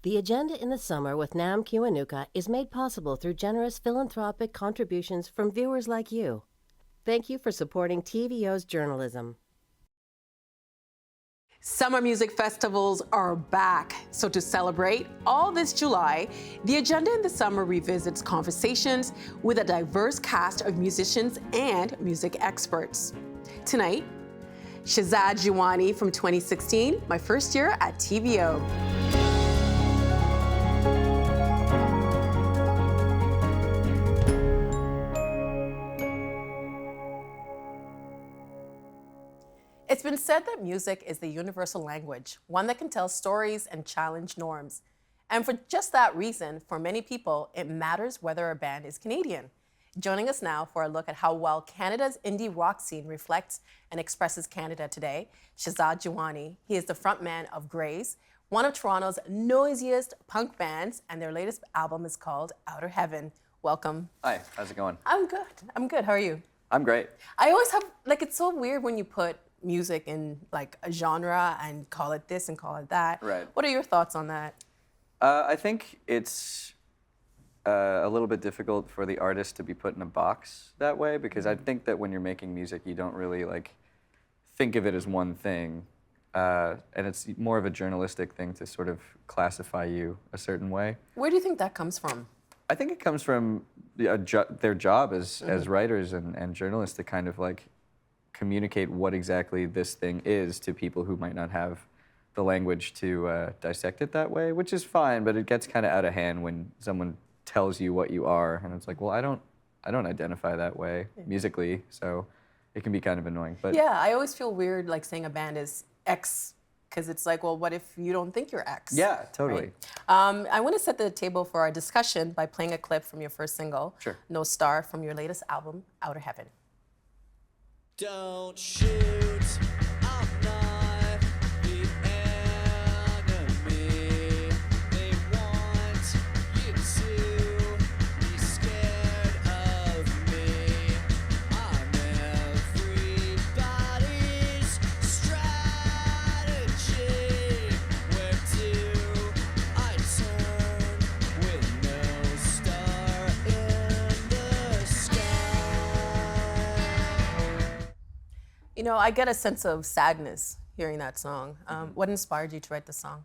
The Agenda in the Summer with Nam Kiwanuka is made possible through generous philanthropic contributions from viewers like you. Thank you for supporting TVO's journalism. Summer music festivals are back. So to celebrate all this July, the Agenda in the Summer revisits conversations with a diverse cast of musicians and music experts. Tonight, Shehzaad Jiwani from 2016, my first year at TVO. It's been said that music is the universal language, one that can tell stories and challenge norms. And for just that reason, for many people, it matters whether a band is Canadian. Joining us now for a look at how well Canada's indie rock scene reflects and expresses Canada today, Shehzaad Jiwani. He is the frontman of Grays, one of Toronto's noisiest punk bands, and their latest album is called Outer Heaven. Welcome. Hi, how's it going? I'm good. I'm good. How are you? I'm great. I always have, it's so weird when you put music in a genre and call it this and call it that. Right. What are your thoughts on that? I think it's a little bit difficult for the artist to be put in a box that way, because I think that when you're making music, you don't really think of it as one thing, and it's more of a journalistic thing to sort of classify you a certain way. Where do you think that comes from? I think it comes from their job as writers and journalists to kind of communicate what exactly this thing is to people who might not have the language to dissect it that way, which is fine, but it gets kind of out of hand when someone tells you what you are, and it's like, well, I don't identify that way musically, so it can be kind of annoying. But yeah, I always feel weird saying a band is X, because it's well, what if you don't think you're X? Yeah, totally. Right? I want to set the table for our discussion by playing a clip from your first single, Sure. No Star, from your latest album, Outer Heaven. Don't shoot, I'm not the enemy. They want you to be scared of me. I'm everybody's strategy. Where do I turn with no star in the sky? You know, I get a sense of sadness hearing that song. What inspired you to write the song?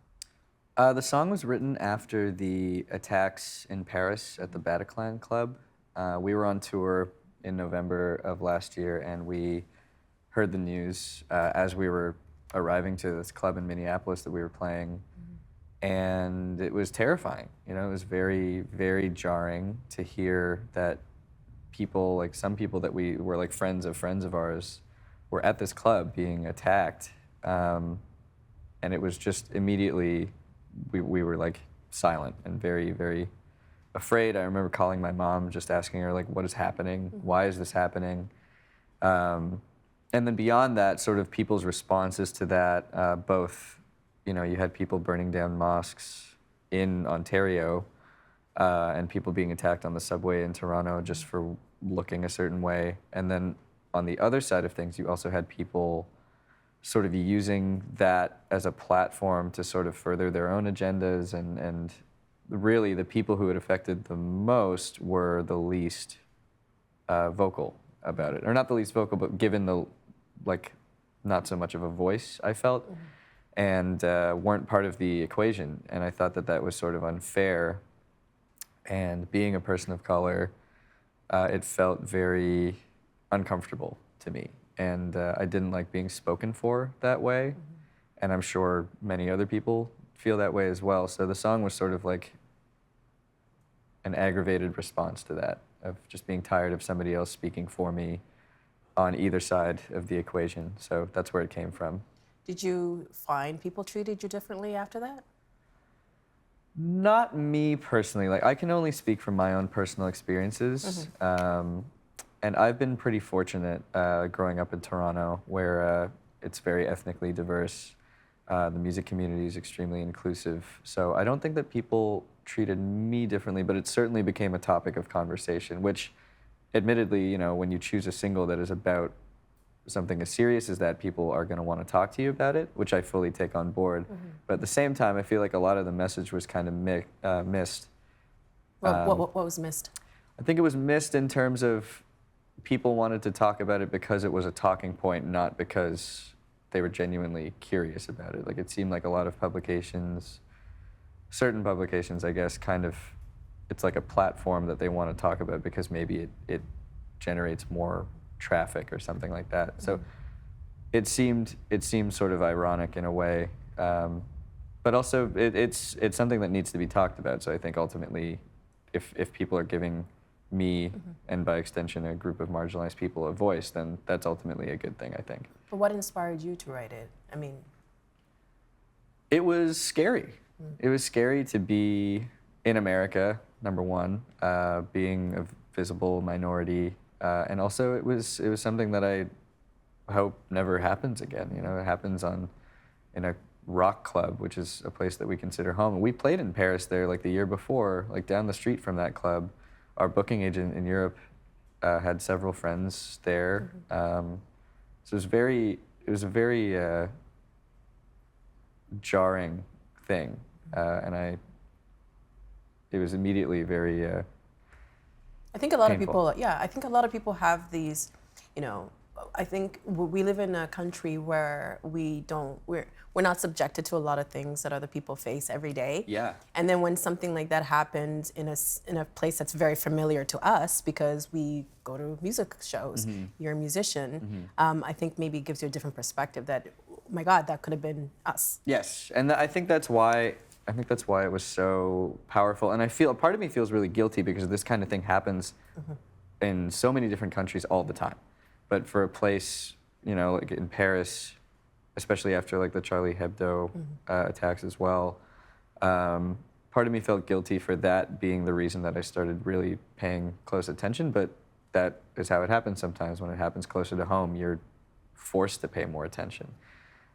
The song was written after the attacks in Paris at the Bataclan Club. We were on tour in November of last year, and we heard the news as we were arriving to this club in Minneapolis that we were playing, and it was terrifying. You know, it was very, very jarring to hear that people, some people that we were friends of ours, were at this club being attacked, and it was just immediately, we were silent and very, very afraid. I remember calling my mom, just asking her what is happening? Why is this happening? And then beyond that, sort of people's responses to that, both, you had people burning down mosques in Ontario, and people being attacked on the subway in Toronto just for looking a certain way. And then on the other side of things, you also had people sort of using that as a platform to sort of further their own agendas, and really the people who it affected the most were the least vocal about it. Or not the least vocal, but given the, not so much of a voice, I felt, and weren't part of the equation. And I thought that that was sort of unfair. And being a person of color, it felt very uncomfortable to me, and I didn't like being spoken for that way, and I'm sure many other people feel that way as well. So the song was sort of an aggravated response to that, of just being tired of somebody else speaking for me on either side of the equation. So that's where it came from. Did you find people treated you differently after that? Not me personally. I can only speak from my own personal experiences. And I've been pretty fortunate growing up in Toronto, where it's very ethnically diverse. The music community is extremely inclusive. So I don't think that people treated me differently, but it certainly became a topic of conversation, which admittedly, when you choose a single that is about something as serious as that, people are going to want to talk to you about it, which I fully take on board. But at the same time, I feel like a lot of the message was kind of missed. What was missed? I think it was missed in terms of people wanted to talk about it because it was a talking point, not because they were genuinely curious about it. Like, it seemed like a lot of publications, certain publications, I guess, kind of, it's like a platform that they want to talk about because maybe it generates more traffic or something like that. So it seemed sort of ironic in a way, but also it's something that needs to be talked about. So I think ultimately, if people are giving me and by extension a group of marginalized people a voice, then that's ultimately a good thing, I think. But what inspired you to write it? I mean, it was scary. It was scary to be in America, number one, being a visible minority, and also it was something that I hope never happens again. You know, it happens in a rock club, which is a place that we consider home. We played in Paris there like the year before, like down the street from that club. Our booking agent in Europe had several friends there, so it was a very jarring thing, and it was immediately very I think a lot painful. of people, yeah, I think a lot of people have these, you know, I think we live in a country where we're not subjected to a lot of things that other people face every day. Yeah. And then when something like that happens in a place that's very familiar to us because we go to music shows, you're a musician, I think maybe it gives you a different perspective that, oh my God, that could have been us. Yes, and I think that's why it was so powerful. And I feel part of me feels really guilty because this kind of thing happens in so many different countries all the time. But for a place, you know, like in Paris, especially after like the Charlie Hebdo attacks as well, part of me felt guilty for that being the reason that I started really paying close attention. But that is how it happens sometimes. When it happens closer to home, you're forced to pay more attention.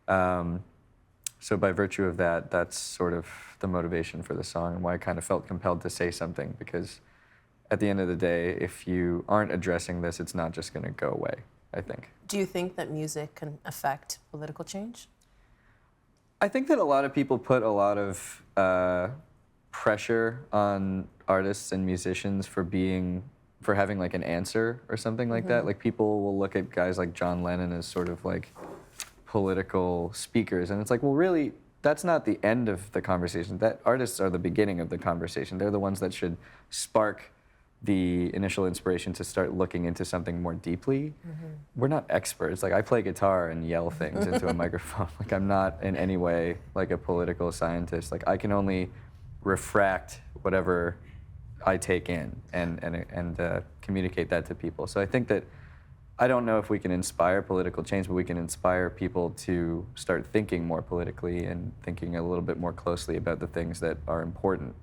So by virtue of that, that's sort of the motivation for the song and why I kind of felt compelled to say something, because at the end of the day, if you aren't addressing this, it's not just going to go away, I think. Do you think that music can affect political change? I think that a lot of people put a lot of pressure on artists and musicians for having like an answer or something like that. Like, people will look at guys like John Lennon as sort of like political speakers, and it's like, well, really, that's not the end of the conversation. That artists are the beginning of the conversation. They're the ones that should spark the initial inspiration to start looking into something more deeply. We're not experts. Like, I play guitar and yell things into a microphone. Like, I'm not in any way like a political scientist. Like, I can only refract whatever I take in and communicate that to people. So I think that I don't know if we can inspire political change, but we can inspire people to start thinking more politically and thinking a little bit more closely about the things that are important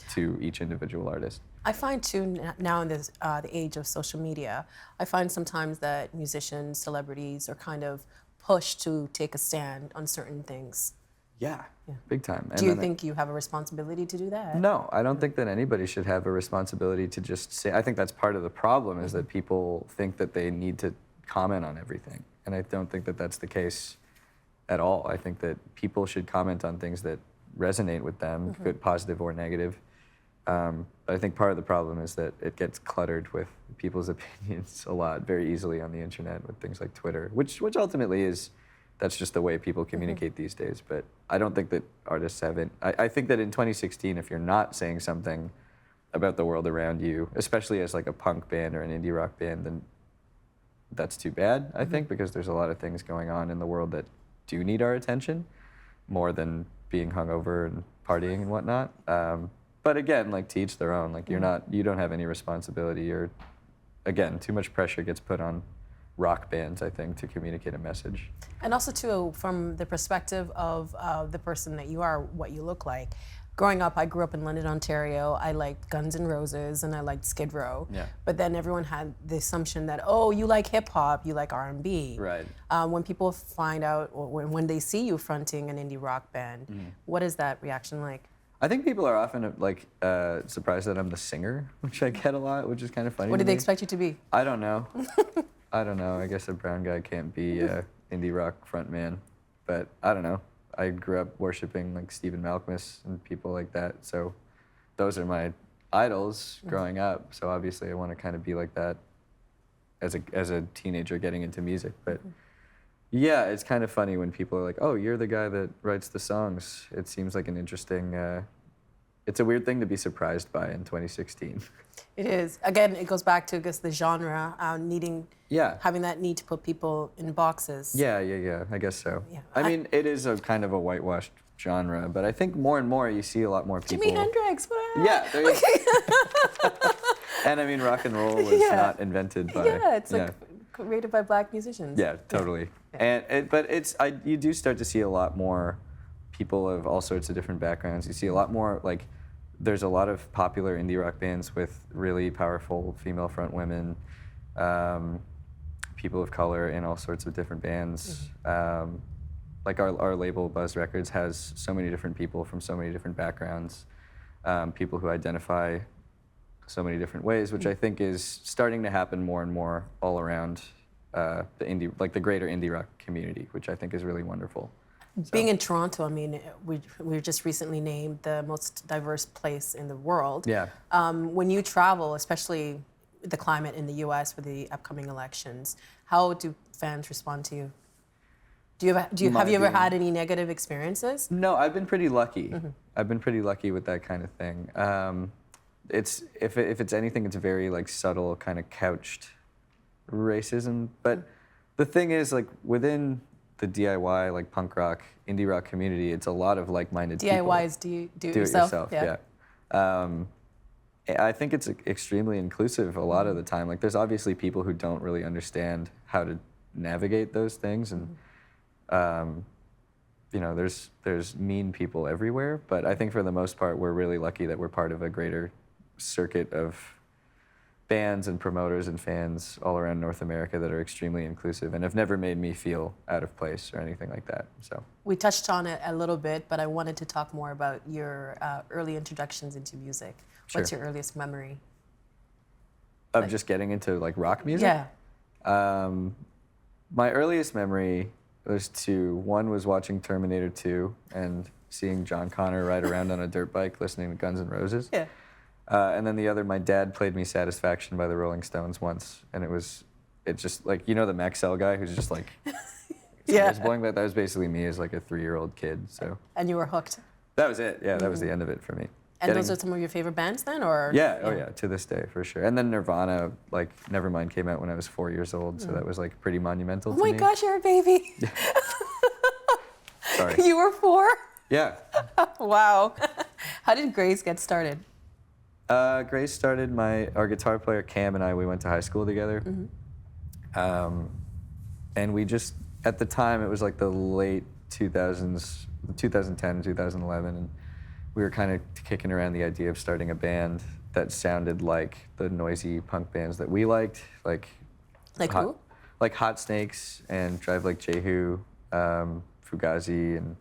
to each individual artist. I find too, now in this, the age of social media, I find sometimes that musicians, celebrities are kind of pushed to take a stand on certain things. Yeah, big time. Do you think you have a responsibility to do that? No, I don't think that anybody should have a responsibility to just say. I think that's part of the problem, is that people think that they need to comment on everything. And I don't think that that's the case at all. I think that people should comment on things that resonate with them, good, positive, or negative. But I think part of the problem is that it gets cluttered with people's opinions a lot, very easily on the internet with things like Twitter, which ultimately is, that's just the way people communicate these days. But I don't think that artists haven't. I think that in 2016, if you're not saying something about the world around you, especially as like a punk band or an indie rock band, then that's too bad, I think, because there's a lot of things going on in the world that do need our attention, more than being hungover and partying and whatnot. But again, like, to each their own. Like, you don't have any responsibility. You're, again, too much pressure gets put on rock bands, I think, to communicate a message. And also too, from the perspective of the person that you are, what you look like. Growing up, I grew up in London, Ontario. I liked Guns N' Roses and I liked Skid Row. Yeah. But then everyone had the assumption that, oh, you like hip hop, you like R&B. Right. When people find out, or when they see you fronting an indie rock band, what is that reaction like? I think people are often like surprised that I'm the singer, which I get a lot, which is kind of funny. What to do they me. expect you to be? I don't know. I don't know. I guess a brown guy can't be a indie rock frontman, but I don't know. I grew up worshiping like Stephen Malkmus and people like that, so those are my idols growing up. So obviously, I want to kind of be like that as a teenager getting into music. But yeah, it's kind of funny when people are like, "Oh, you're the guy that writes the songs." It seems like an interesting. It's a weird thing to be surprised by in 2016. It is. Again, it goes back to, I guess, the genre, having that need to put people in boxes. Yeah. I guess so. Yeah. I mean, it is a kind of a whitewashed genre, but I think more and more you see a lot more people. Jimi Hendrix, what? Yeah, there you go. And I mean, rock and roll was not invented by. Yeah, it's like created by black musicians. Yeah, totally. Yeah. And you do start to see a lot more people of all sorts of different backgrounds. You see a lot more like. There's a lot of popular indie rock bands with really powerful female front women, people of color in all sorts of different bands. Like our label, Buzz Records, has so many different people from so many different backgrounds, people who identify so many different ways, which I think is starting to happen more and more all around the greater indie rock community, which I think is really wonderful. Being in Toronto, I mean, we were just recently named the most diverse place in the world. Yeah. When you travel, especially the climate in the U.S. with the upcoming elections, how do fans respond to you? Have you ever had any negative experiences? No, I've been pretty lucky. I've been pretty lucky with that kind of thing. If it's anything, it's very like subtle, kind of couched racism. But the thing is, like within the DIY, like punk rock, indie rock community, it's a lot of like-minded people. DIY is do it yourself? Yeah. I think it's extremely inclusive a lot of the time. Like there's obviously people who don't really understand how to navigate those things, and there's mean people everywhere. But I think for the most part, we're really lucky that we're part of a greater circuit of bands and promoters and fans all around North America that are extremely inclusive and have never made me feel out of place or anything like that. So we touched on it a little bit, but I wanted to talk more about your early introductions into music. Sure. What's your earliest memory? Of just getting into like rock music? Yeah. My earliest memory, there's two. One was watching Terminator 2 and seeing John Connor ride around on a dirt bike listening to Guns N' Roses. Yeah. And then the other, my dad played me Satisfaction by the Rolling Stones once, and it just like, you know the Maxell guy who's just like, Yeah. blowing, but that was basically me as like a 3-year-old kid, so. And you were hooked. That was it, yeah, that was the end of it for me. And those are some of your favorite bands then, or? Yeah, oh yeah, to this day, for sure. And then Nirvana, like, Nevermind came out when I was 4 years old, so that was like pretty monumental to me. Oh my gosh, you're a baby. Sorry. You were 4? Yeah. Wow. How did Grace get started? Grace started, our guitar player Cam and I, we went to high school together. And we just, at the time, it was like the late 2000s, 2010, 2011, and we were kind of kicking around the idea of starting a band that sounded like the noisy punk bands that we liked, like Who? Like Hot Snakes and Drive Like Jehu, Fugazi, and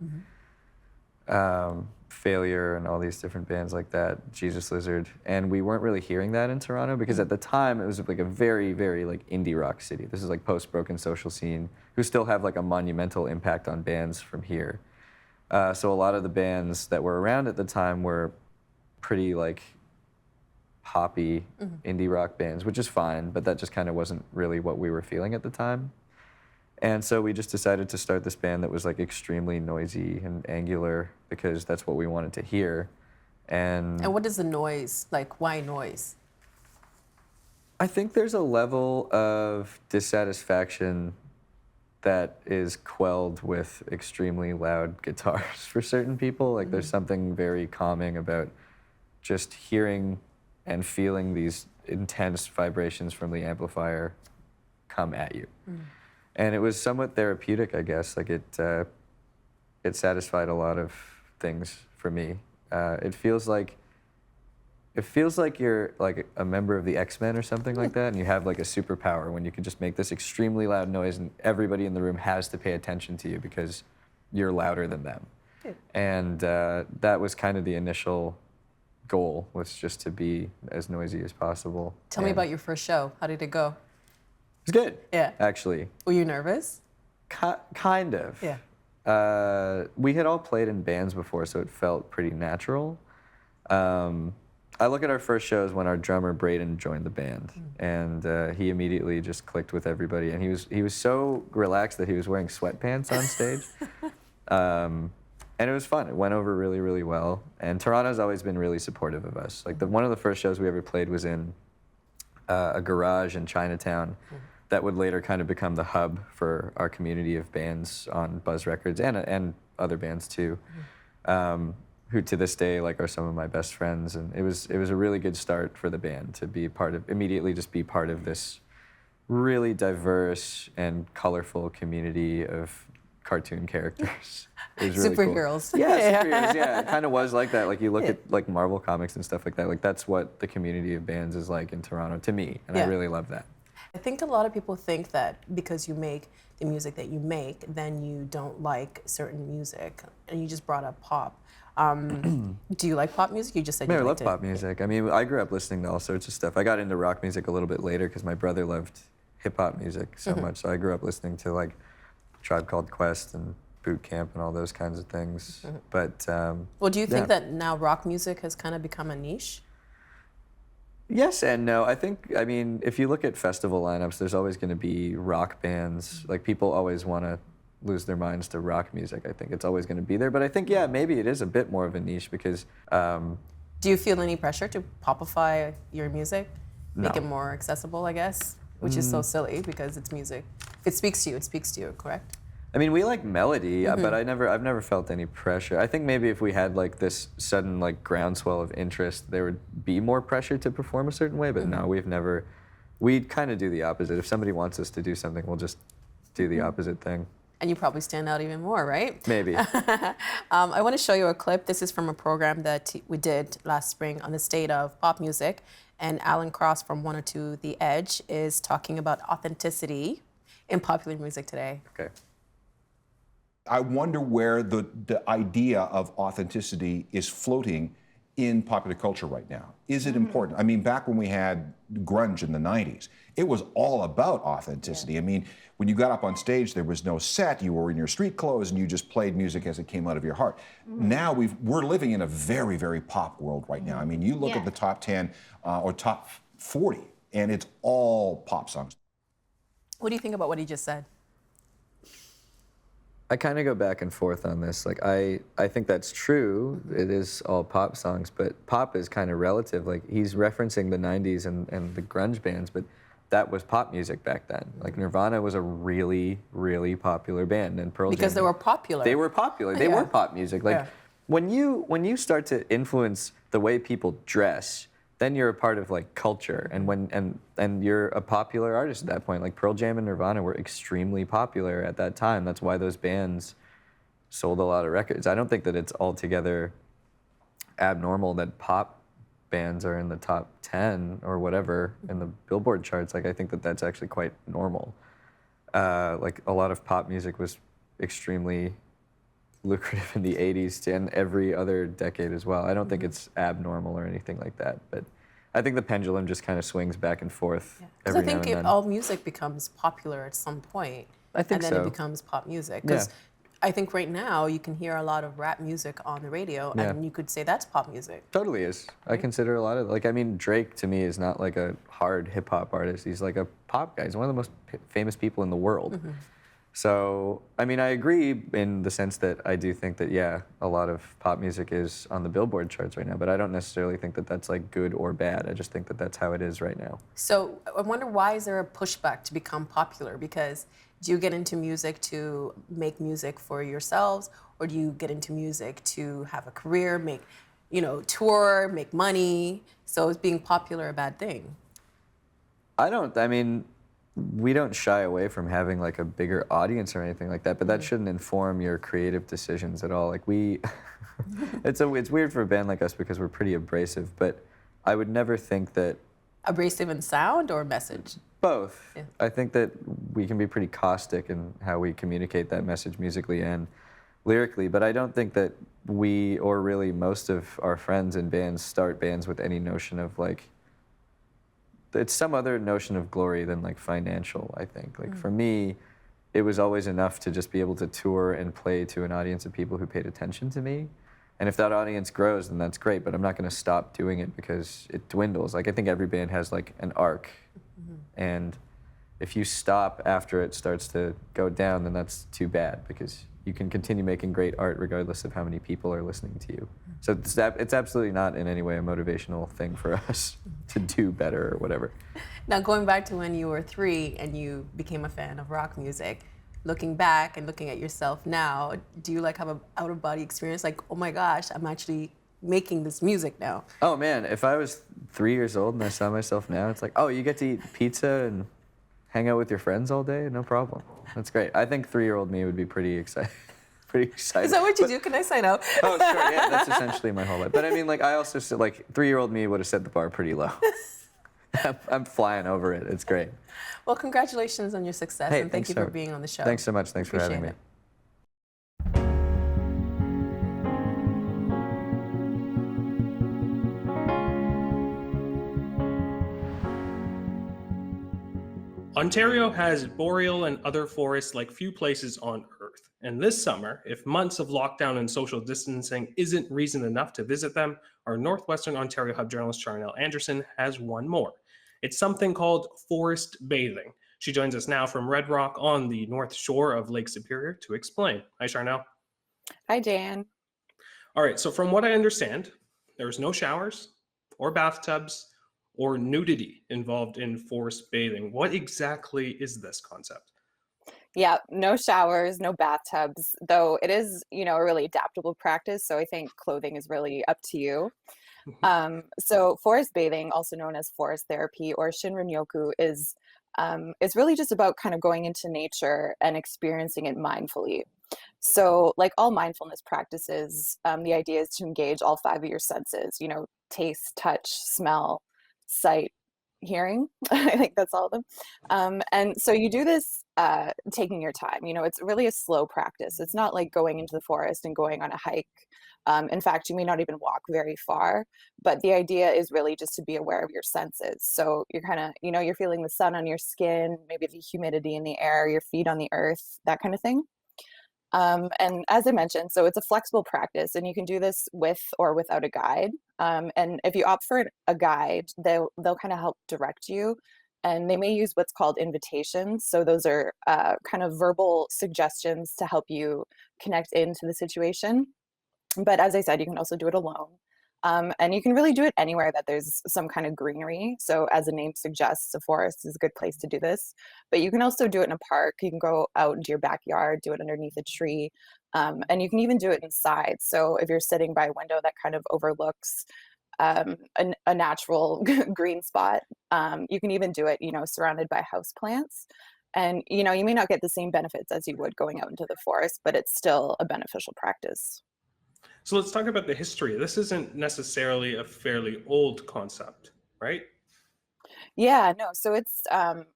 Failure, and all these different bands like that, Jesus Lizard. And we weren't really hearing that in Toronto because at the time it was like a very, very like indie rock city. This is like post-Broken Social Scene, who still have like a monumental impact on bands from here. So a lot of the bands that were around at the time were pretty like poppy indie rock bands, which is fine, but that just kind of wasn't really what we were feeling at the time. And so we just decided to start this band that was like extremely noisy and angular because that's what we wanted to hear. And what is the noise? Like, why noise? I think there's a level of dissatisfaction that is quelled with extremely loud guitars for certain people. Like there's something very calming about just hearing and feeling these intense vibrations from the amplifier come at you. And it was somewhat therapeutic, I guess. Like it satisfied a lot of things for me. It feels like you're like a member of the X-Men or something like that, and you have like a superpower when you can just make this extremely loud noise and everybody in the room has to pay attention to you because you're louder than them. Yeah. And that was kind of the initial goal, was just to be as noisy as possible. Tell me about your first show. How did it go? It's good. Yeah. Actually, Were you nervous? kind of. Yeah. We had all played in bands before, so it felt pretty natural. I look at our first shows when our drummer Braden joined the band, and he immediately just clicked with everybody. And he was so relaxed that he was wearing sweatpants on stage, and it was fun. It went over really, really well. And Toronto's always been really supportive of us. Like one of the first shows we ever played was in a garage in Chinatown. That would later kind of become the hub for our community of bands on Buzz Records and other bands too. Who to this day like are some of my best friends, and it was a really good start for the band to be immediately be part of this really diverse and colorful community of cartoon characters. It was really Superheroes. Cool. Yeah, superheroes. Yeah, it kind of was like that. Like you look at like Marvel comics and stuff like that. Like that's what the community of bands is like in Toronto to me, and I really love that. I think a lot of people think that because you make the music that you make, then you don't like certain music, and you just brought up pop. Do you like pop music? You just said Yeah, you I love liked it. pop music. I mean, I grew up listening to all sorts of stuff. I got into rock music a little bit later because my brother loved hip hop music so much. So I grew up listening to like Tribe Called Quest and Boot Camp and all those kinds of things. But Well, do you think that now rock music has kind of become a niche? yes and no. I mean, if you look at festival lineups, there's always going to be rock bands. Like people always want to lose their minds to rock music. I think it's always going to be there. But I think, maybe it is a bit more of a niche because Do you feel any pressure to popify your music? Make No. it more accessible, I guess? Which is so silly because it's music. If it speaks to you, it speaks to you, correct? I mean, we like melody, but I've never felt any pressure. I think maybe if we had like this sudden like groundswell of interest, there would be more pressure to perform a certain way. But no, we kind of do the opposite. If somebody wants us to do something, we'll just do the opposite thing. And you probably stand out even more, right? Maybe. I want to show you a clip. This is from a program that we did last spring on the state of pop music. And Alan Cross from 102 The Edge is talking about authenticity in popular music today. Okay. I wonder where the idea of authenticity is floating in popular culture right now. Is it important? I mean, back when we had grunge in the 90s, it was all about authenticity. I mean, when you got up on stage, there was no set, you were in your street clothes, and you just played music as it came out of your heart. Now we're living in a very, very pop world right now. I mean, you look at the top 10 or top 40, and it's all pop songs. What do you think about what he just said? I kind of go back and forth on this. Like, I think that's true. It is all pop songs, but pop is kind of relative. Like, he's referencing the 90s and the grunge bands, but that was pop music back then. Like, Nirvana was a really, really popular band, and Pearl Jam. Because they were popular. They were popular. They were pop music. Like, when you start to influence the way people dress, then you're a part of like culture, and you're a popular artist at that point. Like Pearl Jam and Nirvana were extremely popular at that time. That's why those bands sold a lot of records. I don't think that it's altogether abnormal that pop bands are in the top 10 or whatever in the Billboard charts. Like I think that that's actually quite normal. Like a lot of pop music was extremely lucrative in the 80s and every other decade as well. I don't think it's abnormal or anything like that, but I think the pendulum just kind of swings back and forth every I think now and then. all music becomes popular at some point, I think and then so. it becomes pop music. Because I think right now you can hear a lot of rap music on the radio, and you could say that's pop music. Totally is. I consider a lot of, like, I mean, Drake to me is not like a hard hip hop artist. He's like a pop guy. He's one of the most famous people in the world. So, I mean, I agree in the sense that I do think that, a lot of pop music is on the Billboard charts right now, but I don't necessarily think that that's like good or bad. I just think that that's how it is right now. So I wonder, why is there a pushback to become popular? Because do you get into music to make music for yourselves, or do you get into music to have a career, make, tour, make money? So is being popular a bad thing? We don't shy away from having like a bigger audience or anything like that, but that shouldn't inform your creative decisions at all. Like it's weird for a band like us because we're pretty abrasive, but I would never think that. Abrasive in sound or message? Both. Yeah. I think that we can be pretty caustic in how we communicate that message musically and lyrically, but I don't think that we, or really most of our friends in bands, start bands with any notion of like it's some other notion of glory than like financial, I think. Like for me, it was always enough to just be able to tour and play to an audience of people who paid attention to me. And if that audience grows, then that's great, but I'm not going to stop doing it because it dwindles. Like I think every band has like an arc. And if you stop after it starts to go down, then that's too bad because you can continue making great art regardless of how many people are listening to you. So it's absolutely not in any way a motivational thing for us to do better or whatever. Now, going back to when you were 3 and you became a fan of rock music, looking back and looking at yourself now, do you like have an out-of-body experience? Like, oh my gosh, I'm actually making this music now. Oh man, if I was 3 years old and I saw myself now, it's like, oh, you get to eat pizza and hang out with your friends all day? No problem. That's great. I think 3-year-old me would be pretty excited. Is that what you do? Can I sign up? Oh, sure, yeah, that's essentially my whole life. But I mean, like, I also said, like, 3-year-old me would have set the bar pretty low. I'm flying over it. It's great. Well, congratulations on your success, Hey, and thank you thanks for being on the show. Thanks so much. Thanks for having me. Appreciate it. Ontario has boreal and other forests like few places on Earth. And this summer, if months of lockdown and social distancing isn't reason enough to visit them, our Northwestern Ontario Hub journalist Charnel Anderson has one more. It's something called forest bathing. She joins us now from Red Rock on the north shore of Lake Superior to explain. Hi, Charnel. Hi, Dan. All right, so from what I understand, there's no showers or bathtubs or nudity involved in forest bathing. What exactly is this concept? Yeah, no showers, no bathtubs, though it is, a really adaptable practice. So I think clothing is really up to you. So forest bathing, also known as forest therapy or Shinrin-yoku, is it's really just about kind of going into nature and experiencing it mindfully. So like all mindfulness practices, the idea is to engage all 5 of your senses, taste, touch, smell, sight, hearing. I think that's all of them. And so you do this taking your time. It's really a slow practice. It's not like going into the forest and going on a hike. In fact, you may not even walk very far, but the idea is really just to be aware of your senses. So you're kind of, you're feeling the sun on your skin, maybe the humidity in the air, your feet on the earth, that kind of thing. And as I mentioned, so it's a flexible practice and you can do this with or without a guide. And if you opt for a guide, they'll kind of help direct you, and they may use what's called invitations. So those are kind of verbal suggestions to help you connect into the situation. But as I said, you can also do it alone. And you can really do it anywhere that there's some kind of greenery. So as the name suggests, a forest is a good place to do this. But you can also do it in a park. You can go out into your backyard, do it underneath a tree. And you can even do it inside. So if you're sitting by a window that kind of overlooks a natural green spot, you can even do it, surrounded by house plants. And, you may not get the same benefits as you would going out into the forest, but it's still a beneficial practice. So let's talk about the history. This isn't necessarily a fairly old concept, right? Yeah, no. So it's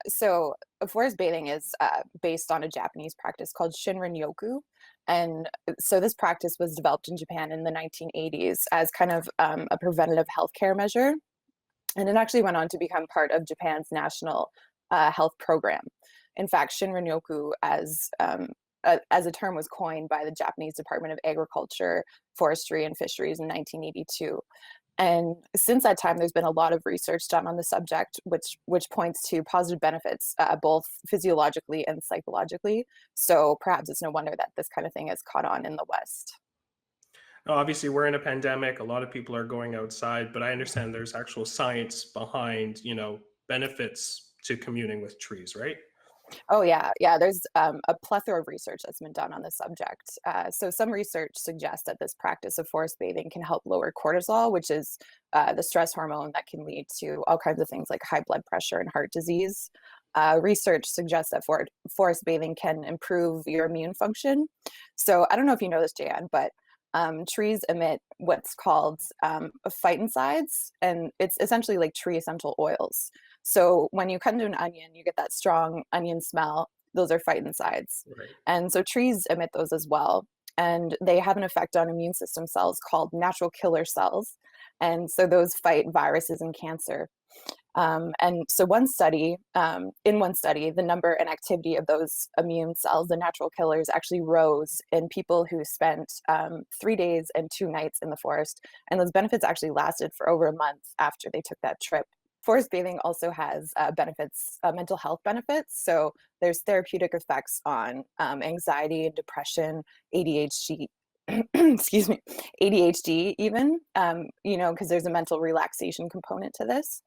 so forest bathing is based on a Japanese practice called Shinrin-yoku, and so this practice was developed in Japan in the 1980s as kind of a preventative healthcare measure, and it actually went on to become part of Japan's national health program. In fact, Shinrin-yoku as a term was coined by the Japanese Department of Agriculture, Forestry, and Fisheries in 1982. And since that time, there's been a lot of research done on the subject, which points to positive benefits, both physiologically and psychologically. So perhaps it's no wonder that this kind of thing has caught on in the West. Now, obviously, we're in a pandemic. A lot of people are going outside, but I understand there's actual science behind, benefits to communing with trees, right? Oh yeah. There's a plethora of research that's been done on this subject. So some research suggests that this practice of forest bathing can help lower cortisol, which is the stress hormone that can lead to all kinds of things like high blood pressure and heart disease. Research suggests that forest bathing can improve your immune function. So I don't know if you know this, Jan, but trees emit what's called phytoncides, and it's essentially like tree essential oils. So when you cut into an onion, you get that strong onion smell. Those are phytoncides. Right. And so trees emit those as well. And they have an effect on immune system cells called natural killer cells. And so those fight viruses and cancer. And so in one study, the number and activity of those immune cells, the natural killers, actually rose in people who spent 3 days and 2 nights in the forest. And those benefits actually lasted for over a month after they took that trip. Forest bathing also has benefits, mental health benefits. So there's therapeutic effects on anxiety and depression, ADHD, excuse me, ADHD even, because there's a mental relaxation component to this.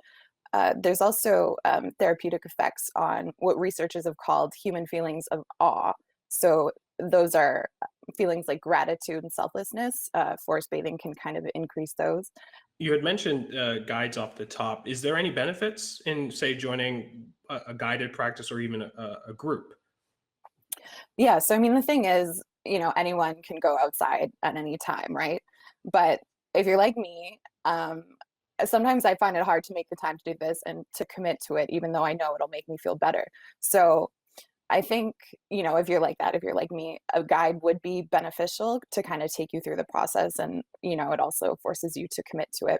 There's also therapeutic effects on what researchers have called human feelings of awe. So those are feelings like gratitude and selflessness. Forest bathing can kind of increase those. You had mentioned guides off the top. Is there any benefits in, say, joining a guided practice or even a group? Yeah, so I mean, the thing is, anyone can go outside at any time, right? But if you're like me, sometimes I find it hard to make the time to do this and to commit to it, even though I know it'll make me feel better. So I think, if you're like that, if you're like me, a guide would be beneficial to kind of take you through the process. And, it also forces you to commit to it.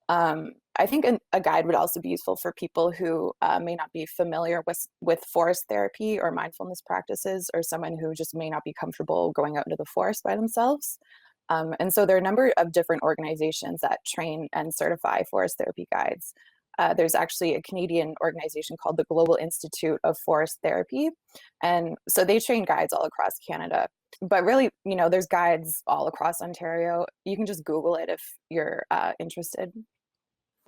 I think a guide would also be useful for people who may not be familiar with forest therapy or mindfulness practices, or someone who just may not be comfortable going out into the forest by themselves. And so there are a number of different organizations that train and certify forest therapy guides. There's actually a Canadian organization called the Global Institute of Forest Therapy. And so they train guides all across Canada. But really, there's guides all across Ontario. You can just Google it if you're interested.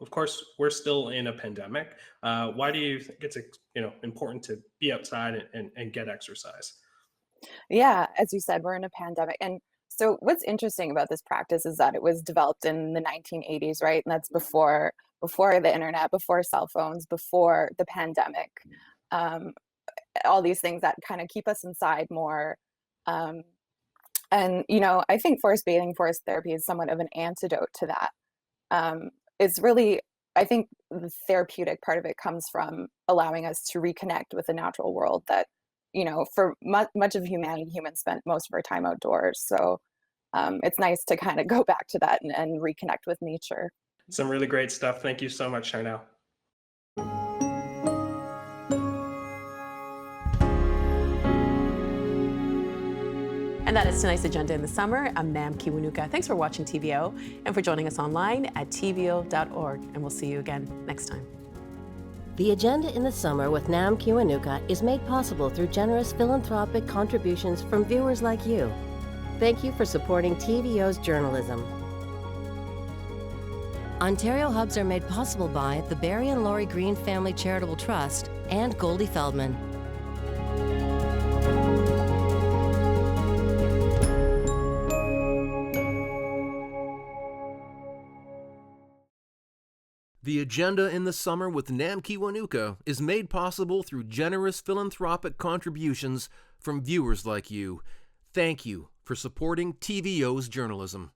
Of course, we're still in a pandemic. Why do you think it's important to be outside and get exercise? Yeah, as you said, we're in a pandemic. And so what's interesting about this practice is that it was developed in the 1980s, right? And that's before the internet, before cell phones, before the pandemic. All these things that kind of keep us inside more. And I think forest bathing, forest therapy is somewhat of an antidote to that. It's really, I think the therapeutic part of it comes from allowing us to reconnect with the natural world that, for much of humanity, humans spent most of our time outdoors. So it's nice to kind of go back to that and reconnect with nature. Some really great stuff. Thank you so much, Charnel. And that is tonight's agenda in the summer. I'm Nam Kiwanuka. Thanks for watching TVO and for joining us online at tvo.org. And we'll see you again next time. The Agenda in the Summer with Nam Kiwanuka is made possible through generous philanthropic contributions from viewers like you. Thank you for supporting TVO's journalism. Ontario Hubs are made possible by the Barry and Laurie Green Family Charitable Trust and Goldie Feldman. The Agenda in the Summer with Nam Kiwanuka is made possible through generous philanthropic contributions from viewers like you. Thank you for supporting TVO's journalism.